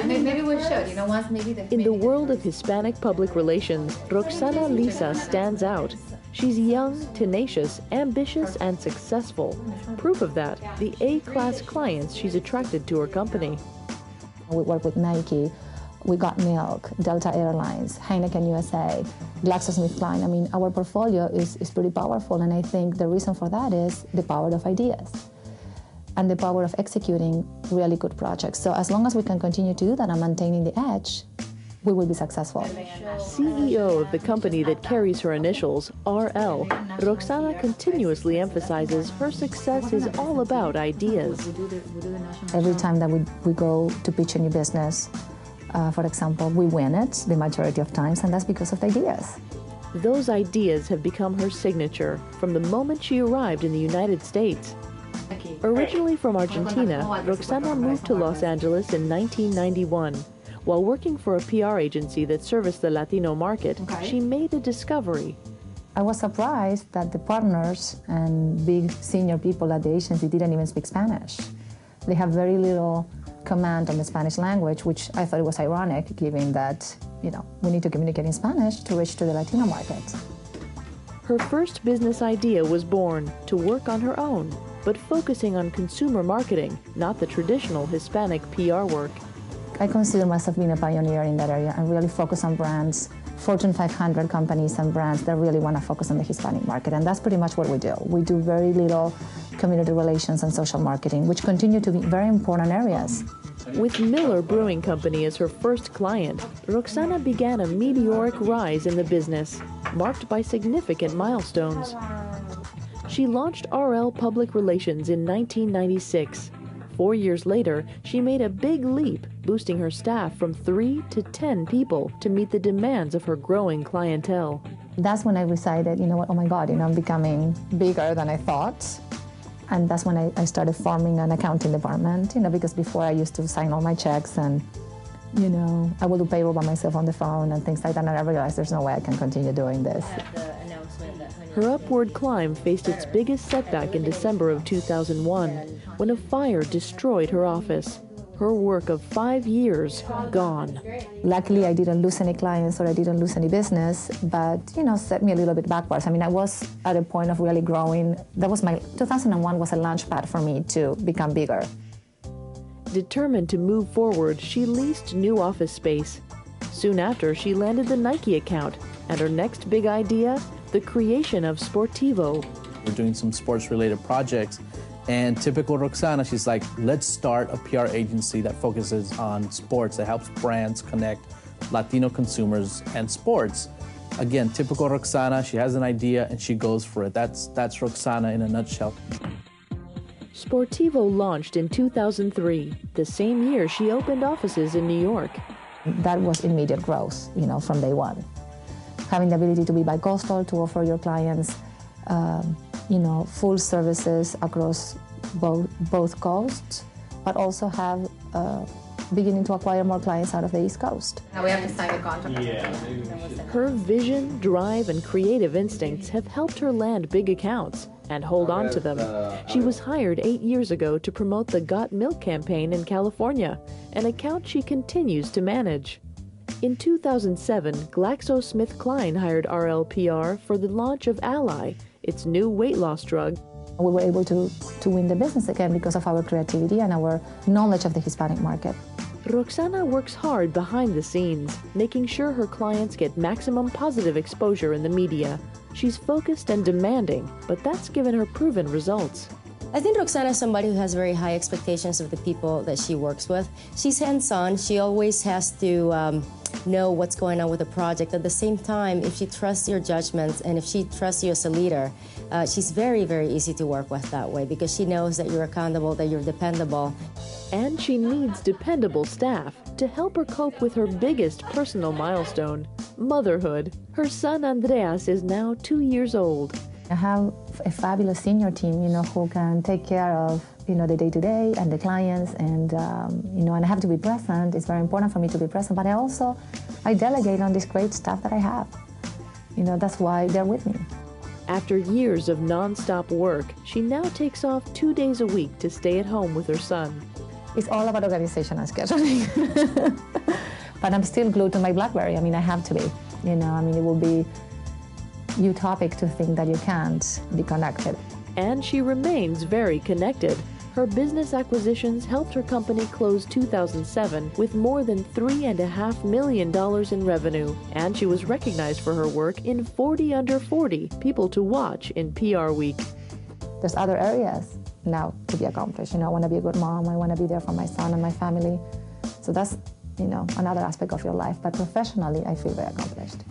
Maybe we should, once maybe the... In the world of Hispanic public relations, Roxana Lisa stands out. She's young, tenacious, ambitious, and successful. Proof of that, the A-class clients she's attracted to her company. We work with Nike, We Got Milk, Delta Airlines, Heineken USA, GlaxoSmithKline. I mean, our portfolio is pretty powerful, and I think the reason for that is the power of ideas and the power of executing really good projects. So as long as we can continue to do that and maintaining the edge, we will be successful. CEO of the company that carries her initials, RL, Roxana continuously emphasizes her success is all about ideas. Every time that we go to pitch a new business, for example, we win it the majority of times, and that's because of the ideas. Those ideas have become her signature from the moment she arrived in the United States. Originally from Argentina, Roxana moved to Los Angeles in 1991. While working for a PR agency that serviced the Latino market, she made a discovery. I was surprised that the partners and big senior people at the agency didn't even speak Spanish. They have very little command on the Spanish language, which I thought it was ironic, given that, we need to communicate in Spanish to reach to the Latino market. Her first business idea was born to work on her own, but focusing on consumer marketing, not the traditional Hispanic PR work. I consider myself being a pioneer in that area and really focus on brands, Fortune 500 companies and brands that really want to focus on the Hispanic market. And that's pretty much what we do. We do very little community relations and social marketing, which continue to be very important areas. With Miller Brewing Company as her first client, Roxana began a meteoric rise in the business, marked by significant milestones. She launched RL Public Relations in 1996. 4 years later, she made a big leap, boosting her staff from 3 to 10 people to meet the demands of her growing clientele. That's when I decided, oh my God, I'm becoming bigger than I thought. And that's when I started forming an accounting department, because before I used to sign all my checks and, I would do payroll by myself on the phone and things like that. And I realized there's no way I can continue doing this. Her upward climb faced its biggest setback in December of 2001, when a fire destroyed her office. Her work of 5 years gone. Luckily, I didn't lose any clients or I didn't lose any business, but, set me a little bit backwards. I mean, I was at a point of really growing. 2001 was a launch pad for me to become bigger. Determined to move forward, she leased new office space. Soon after, she landed the Nike account, and her next big idea, the creation of Sportivo. We're doing some sports-related projects, and typical Roxana, she's like, let's start a PR agency that focuses on sports, that helps brands connect Latino consumers and sports. Again, typical Roxana, she has an idea and she goes for it. That's Roxana in a nutshell. Sportivo launched in 2003, the same year she opened offices in New York. That was immediate growth, from day one. Having the ability to be bi-coastal, to offer your clients, full services across both coasts, but also have beginning to acquire more clients out of the East Coast. Now we have to sign a contract. Her vision, drive, and creative instincts have helped her land big accounts and hold on to them. She was hired 8 years ago to promote the Got Milk campaign in California, an account she continues to manage. In 2007, GlaxoSmithKline hired RLPR for the launch of Ally, its new weight loss drug. We were able to win the business again because of our creativity and our knowledge of the Hispanic market. Roxana works hard behind the scenes, making sure her clients get maximum positive exposure in the media. She's focused and demanding, but that's given her proven results. I think Roxana is somebody who has very high expectations of the people that she works with. She's hands-on. She always has to know what's going on with the project. At the same time, if she trusts your judgments and if she trusts you as a leader, she's very, very easy to work with that way because she knows that you're accountable, that you're dependable. And she needs dependable staff to help her cope with her biggest personal milestone, motherhood. Her son Andreas is now 2 years old. I have a fabulous senior team, who can take care of, the day-to-day and the clients, and, and I have to be present. It's very important for me to be present, but I delegate on this great staff that I have. That's why they're with me. After years of non-stop work, she now takes off 2 days a week to stay at home with her son. It's all about organization and scheduling. But I'm still glued to my BlackBerry. I mean, I have to be. You know, I mean, it will be utopic to think that you can't be connected. And she remains very connected. Her business acquisitions helped her company close 2007 with more than $3.5 million in revenue. And she was recognized for her work in 40 Under 40, People to Watch in PR Week. There's other areas now to be accomplished. You know, I want to be a good mom. I want to be there for my son and my family. So that's, you know, another aspect of your life. But professionally, I feel very accomplished.